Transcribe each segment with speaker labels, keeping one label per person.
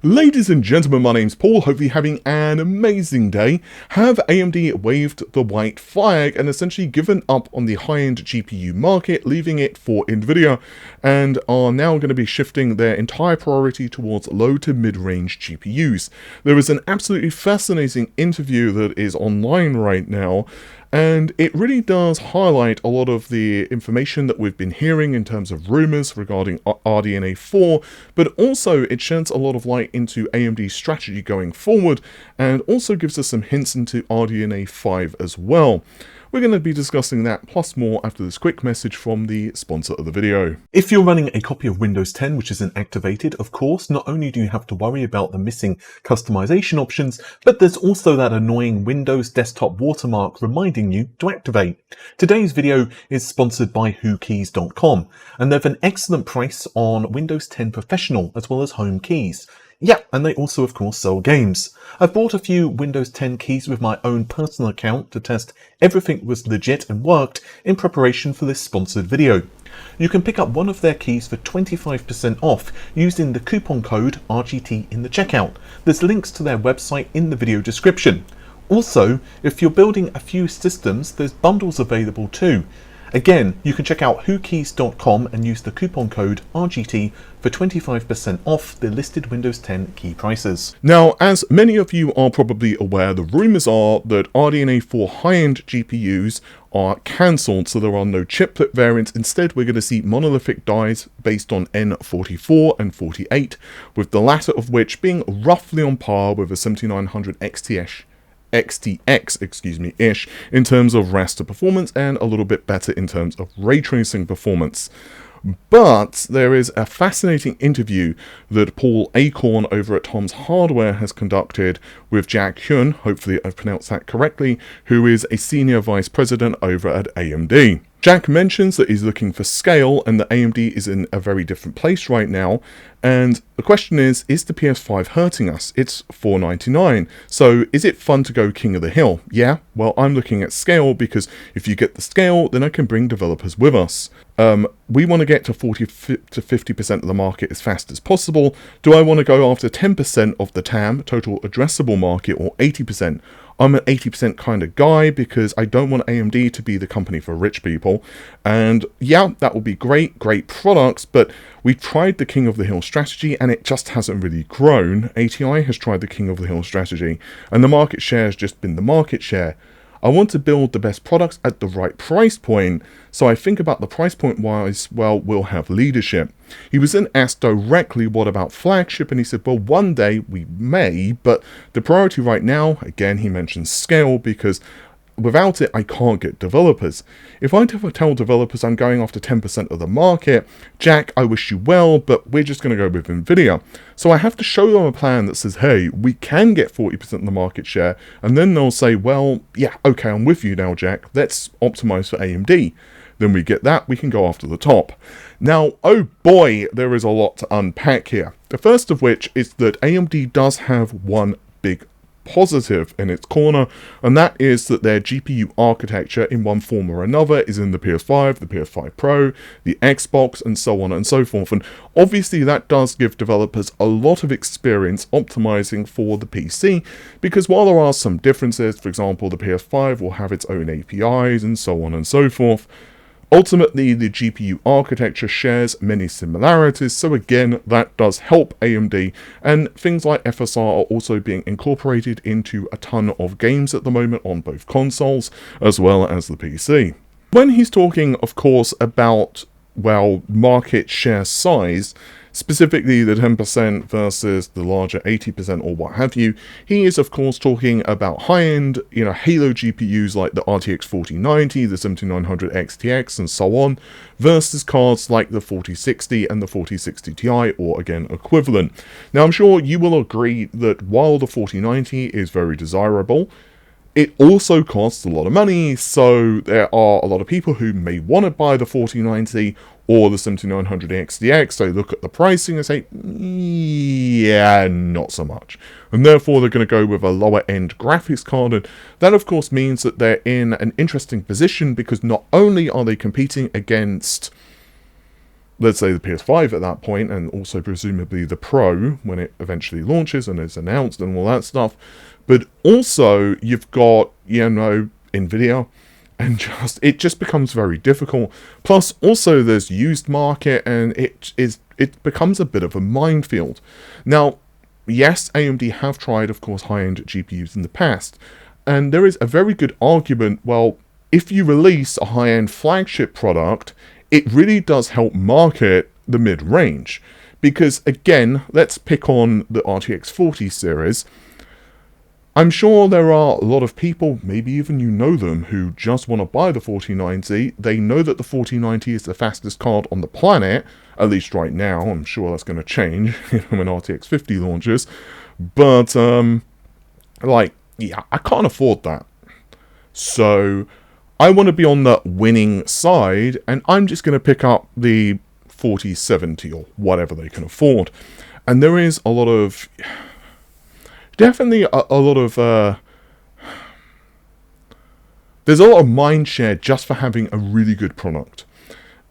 Speaker 1: Ladies and gentlemen, my name's Paul, hopefully having an amazing day. Have AMD waved the white flag and essentially given up on the high-end GPU market, leaving it for Nvidia, and are now going to be shifting their entire priority towards low to mid-range GPUs. There is an absolutely fascinating interview that is online right now, and it really does highlight a lot of the information that we've been hearing in terms of rumors regarding RDNA 4, but also it sheds a lot of light into AMD's strategy going forward, and also gives us some hints into RDNA 5 as well. We're going to be discussing that plus more after this quick message from the sponsor of the video. If you're running a copy of Windows 10 which isn't activated, of course, not only do you have to worry about the missing customization options, but there's also that annoying Windows desktop watermark reminding you to activate. Today's video is sponsored by WhoKeys.com, and they have an excellent price on Windows 10 Professional as well as home keys. Yeah, and they also of course sell games. I've bought a few Windows 10 keys with my own personal account to test everything was legit and worked in preparation for this sponsored video. You can pick up one of their keys for 25% off using the coupon code RGT in the checkout. There's links to their website in the video description. Also, if you're building a few systems, there's bundles available too. Again, you can check out WhoKeys.com and use the coupon code RGT for 25% off the listed Windows 10 key prices. Now, as many of you are probably aware, the rumors are that RDNA 4 high-end GPUs are cancelled, so there are no chiplet variants. Instead, we're going to see monolithic dies based on N44 and 48, with the latter of which being roughly on par with a 7900 XTX, in terms of raster performance and a little bit better in terms of ray tracing performance. But there is a fascinating interview that Paul Acorn over at Tom's Hardware has conducted with Jack Hyun, hopefully I've pronounced that correctly, who is a senior vice president over at AMD. Jack mentions that he's looking for scale and that AMD is in a very different place right now, and the question is the PS5 hurting us? It's $499, so is it fun to go king of the hill? Yeah, well, I'm looking at scale, because if you get the scale, then I can bring developers with us. We want to get to 40 to 50% of the market as fast as possible. Do I want to go after 10% of the TAM, total addressable market, or 80%? I'm an 80% kind of guy because I don't want AMD to be the company for rich people. And yeah, that will be great products, but we've tried the King of the Hill strategy and it just hasn't really grown. ATI has tried the King of the Hill strategy and the market share has just been the market share. I want to build the best products at the right price point, so I think about the price point wise, well, we'll have leadership. He was then asked directly what about flagship, and he said, well, one day we may, but the priority right now, again, he mentions scale, because without it, I can't get developers. If I tell developers I'm going after 10% of the market, Jack, I wish you well, but we're just going to go with Nvidia. So I have to show them a plan that says, hey, we can get 40% of the market share, and then they'll say, well, yeah, okay, I'm with you now, Jack. Let's optimize for AMD. Then we get that, we can go after the top. Now, oh boy, there is a lot to unpack here. The first of which is that AMD does have one big positive in its corner, and that is that their GPU architecture in one form or another is in the PS5, the PS5 Pro, the Xbox, and so on and so forth. And obviously that does give developers a lot of experience optimizing for the PC, because while there are some differences, for example, the PS5 will have its own APIs and so on and so forth, ultimately, the GPU architecture shares many similarities, so again, that does help AMD, and things like FSR are also being incorporated into a ton of games at the moment on both consoles as well as the PC. When he's talking, of course, about, well, market share size, specifically the 10% versus the larger 80% or what have you, he is of course talking about high-end, Halo GPUs like the RTX 4090, the 7900 XTX and so on, versus cards like the 4060 and the 4060 Ti, or again equivalent. Now I'm sure you will agree that while the 4090 is very desirable, it also costs a lot of money, so there are a lot of people who may want to buy the 4090 or the 7900 XTX. They look at the pricing and say, yeah, not so much. And therefore they're going to go with a lower end graphics card. And that of course means that they're in an interesting position, because not only are they competing against let's say the PS5 at that point, and also presumably the Pro when it eventually launches and is announced and all that stuff. But also you've got, Nvidia, and it just becomes very difficult. Plus also there's used market, and it becomes a bit of a minefield. Now, yes, AMD have tried, of course, high-end GPUs in the past, and there is a very good argument, well, if you release a high-end flagship product, it really does help market the mid-range. Because, again, let's pick on the RTX 40 series. I'm sure there are a lot of people, maybe even you know them, who just want to buy the 4090. They know that the 4090 is the fastest card on the planet, at least right now. I'm sure that's going to change when RTX 50 launches. But, yeah, I can't afford that. So I want to be on the winning side, and I'm just going to pick up the 4070 or whatever they can afford. And there is a lot of... definitely a lot of... there's a lot of mind share just for having a really good product.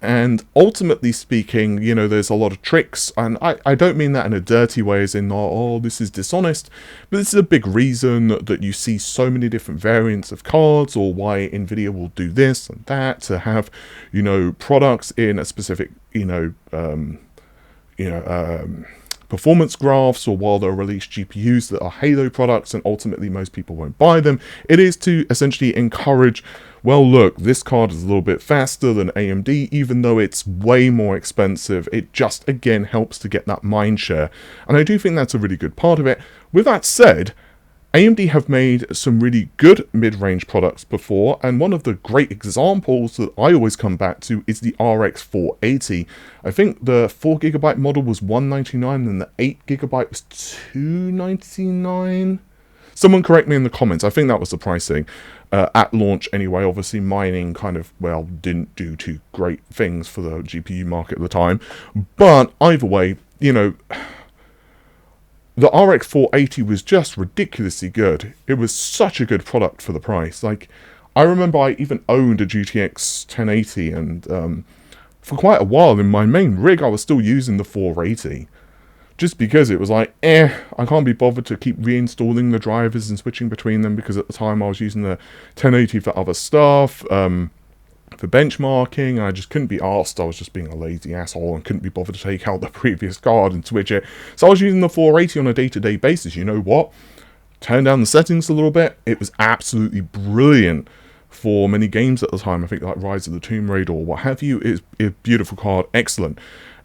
Speaker 1: And ultimately speaking, there's a lot of tricks, and I don't mean that in a dirty way as in, oh, this is dishonest, but this is a big reason that you see so many different variants of cards, or why Nvidia will do this and that, to have, products in a specific, performance graphs, or while they'll release GPUs that are Halo products and ultimately most people won't buy them. It is to essentially encourage, well, look, this card is a little bit faster than AMD, even though it's way more expensive. It just, again, helps to get that mind share. And I do think that's a really good part of it. With that said, AMD have made some really good mid-range products before, and one of the great examples that I always come back to is the RX 480. I think the 4GB model was $199 and the 8GB was $299. Someone correct me in the comments. I think that was the pricing at launch anyway. Obviously, mining kind of, didn't do too great things for the GPU market at the time. But either way, the RX 480 was just ridiculously good. It was such a good product for the price. Like, I remember I even owned a GTX 1080, and for quite a while in my main rig, I was still using the 480. Just because it was like, I can't be bothered to keep reinstalling the drivers and switching between them, because at the time I was using the 1080 for other stuff, for benchmarking. I just couldn't be arsed. I was just being a lazy asshole and couldn't be bothered to take out the previous card and switch it. So I was using the 480 on a day-to-day basis. You know what? Turn down the settings a little bit. It was absolutely brilliant for many games at the time. I think like Rise of the Tomb Raider or what have you. It's a beautiful card. Excellent.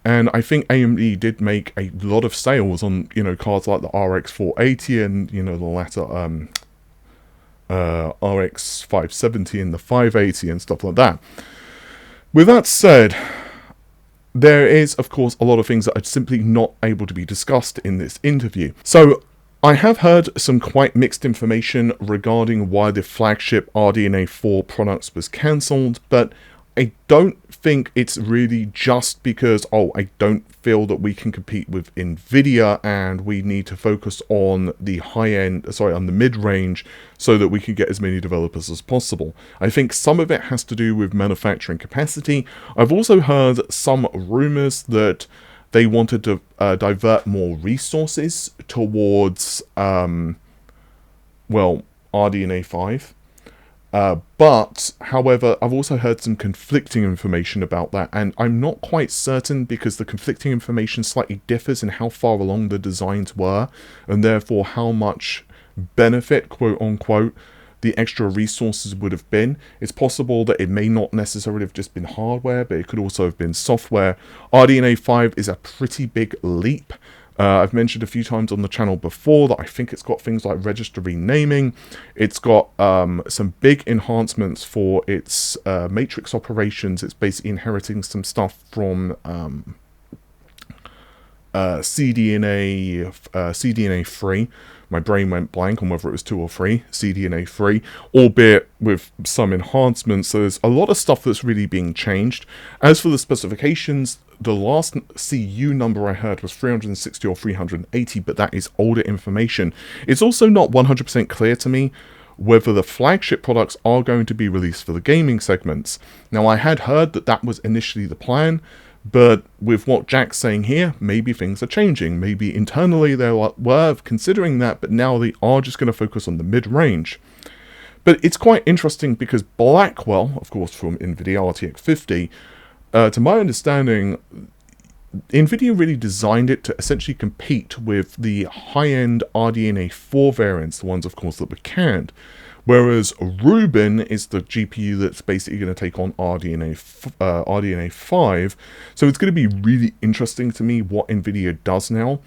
Speaker 1: And I think AMD did make a lot of sales on, cards like the RX 480 and, the latter RX 570 and the 580 and stuff like that. With that said, there is, of course, a lot of things that are simply not able to be discussed in this interview. So I have heard some quite mixed information regarding why the flagship RDNA 4 products was cancelled, but I don't think it's really just because, I don't feel that we can compete with Nvidia and we need to focus on the on the mid-range so that we can get as many developers as possible. I think some of it has to do with manufacturing capacity. I've also heard some rumors that they wanted to divert more resources towards, RDNA 5. But, however, I've also heard some conflicting information about that, and I'm not quite certain because the conflicting information slightly differs in how far along the designs were, and therefore how much benefit, quote-unquote, the extra resources would have been. It's possible that it may not necessarily have just been hardware, but it could also have been software. RDNA 5 is a pretty big leap. I've mentioned a few times on the channel before that I think it's got things like register renaming. It's got some big enhancements for its matrix operations. It's basically inheriting some stuff from CDNA 3. My brain went blank on whether it was 2 or 3, CDNA 3, albeit with some enhancements. So there's a lot of stuff that's really being changed. As for the specifications, the last CU number I heard was 360 or 380, but that is older information. It's also not 100% clear to me whether the flagship products are going to be released for the gaming segments. Now, I had heard that that was initially the plan, But with what Jack's saying here, maybe things are changing. Maybe internally they were considering that, but now they are just going to focus on the mid-range. But it's quite interesting because Blackwell, of course from Nvidia RTX 50, to my understanding, Nvidia really designed it to essentially compete with the high-end RDNA 4 variants, the ones of course that were canned. Whereas Rubin is the GPU that's basically going to take on RDNA 5. So it's going to be really interesting to me what Nvidia does now.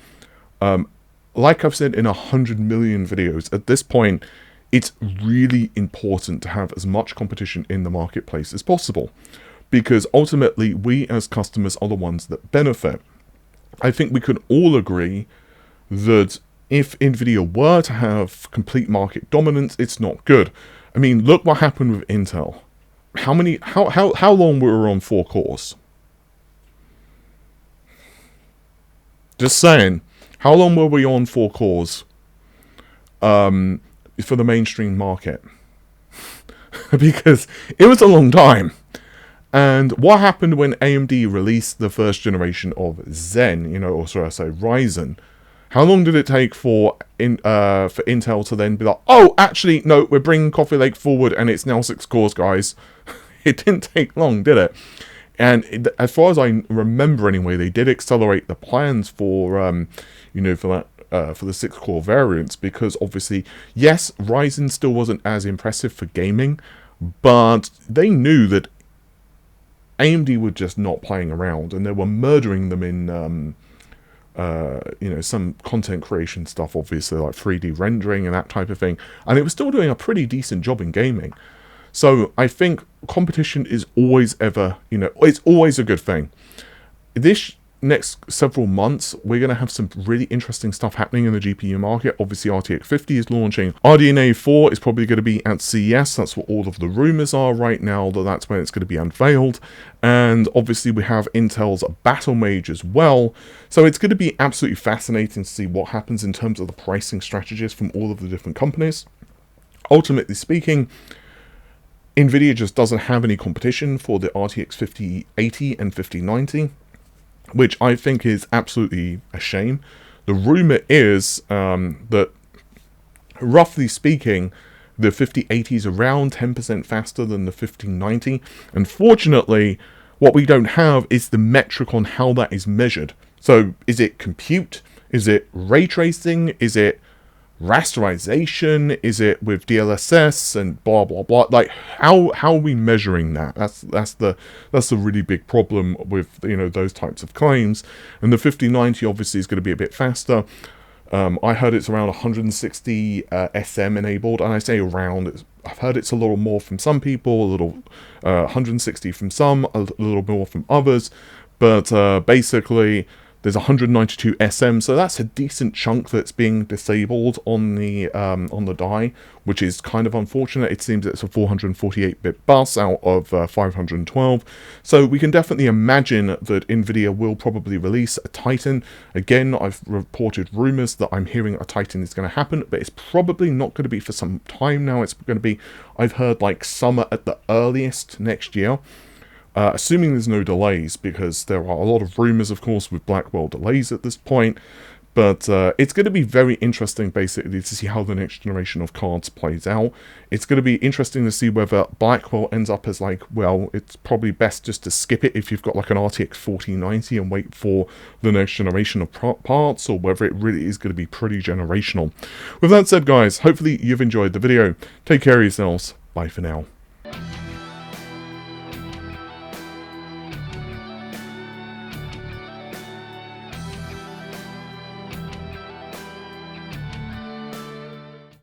Speaker 1: Like I've said in 100 million videos, at this point, it's really important to have as much competition in the marketplace as possible. Because ultimately, we as customers are the ones that benefit. I think we can all agree that if Nvidia were to have complete market dominance, it's not good. I mean, look what happened with Intel. How long were we on 4 cores? Just saying. How long were we on 4 cores for the mainstream market? Because it was a long time. And what happened when AMD released the first generation of Zen, or should I say Ryzen? How long did it take for Intel to then be like, oh, actually, no, we're bringing Coffee Lake forward and it's now 6 cores, guys? It didn't take long, did it? And as far as I remember anyway, they did accelerate the plans for, for the 6-core variants because obviously, yes, Ryzen still wasn't as impressive for gaming, but they knew that AMD were just not playing around and they were murdering them in some content creation stuff, obviously, like 3D rendering and that type of thing. And it was still doing a pretty decent job in gaming. So I think competition is always it's always a good thing. This next several months, we're going to have some really interesting stuff happening in the GPU market. Obviously, RTX 50 is launching. RDNA 4 is probably going to be at CES. That's what all of the rumors are right now, that's when it's going to be unveiled. And obviously, we have Intel's Battle Mage as well. So it's going to be absolutely fascinating to see what happens in terms of the pricing strategies from all of the different companies. Ultimately speaking, Nvidia just doesn't have any competition for the RTX 5080 and 5090. Which I think is absolutely a shame. The rumor is that, roughly speaking, the 5080 is around 10% faster than the 5090. Unfortunately, what we don't have is the metric on how that is measured. So, is it compute? Is it ray tracing? Is it rasterization? Is it with DLSS and blah blah blah? Like, how are we measuring that? That's the really big problem with those types of claims. And the 5090 obviously is going to be a bit faster. I heard it's around 160 SM enabled, and I say around. I've heard it's a little more from some people, a little 160 from some, a little more from others, but basically. There's 192 SM, so that's a decent chunk that's being disabled on the die, which is kind of unfortunate. It seems it's a 448-bit bus out of 512. So we can definitely imagine that Nvidia will probably release a Titan. Again, I've reported rumors that I'm hearing a Titan is going to happen, but it's probably not going to be for some time now. It's going to be, I've heard, like summer at the earliest next year. Assuming there's no delays, because there are a lot of rumors, of course, with Blackwell delays at this point. But it's going to be very interesting, basically, to see how the next generation of cards plays out. It's going to be interesting to see whether Blackwell ends up as like, well, it's probably best just to skip it if you've got like an RTX 4090 and wait for the next generation of parts, or whether it really is going to be pretty generational. With that said, guys, hopefully you've enjoyed the video. Take care of yourselves. Bye for now.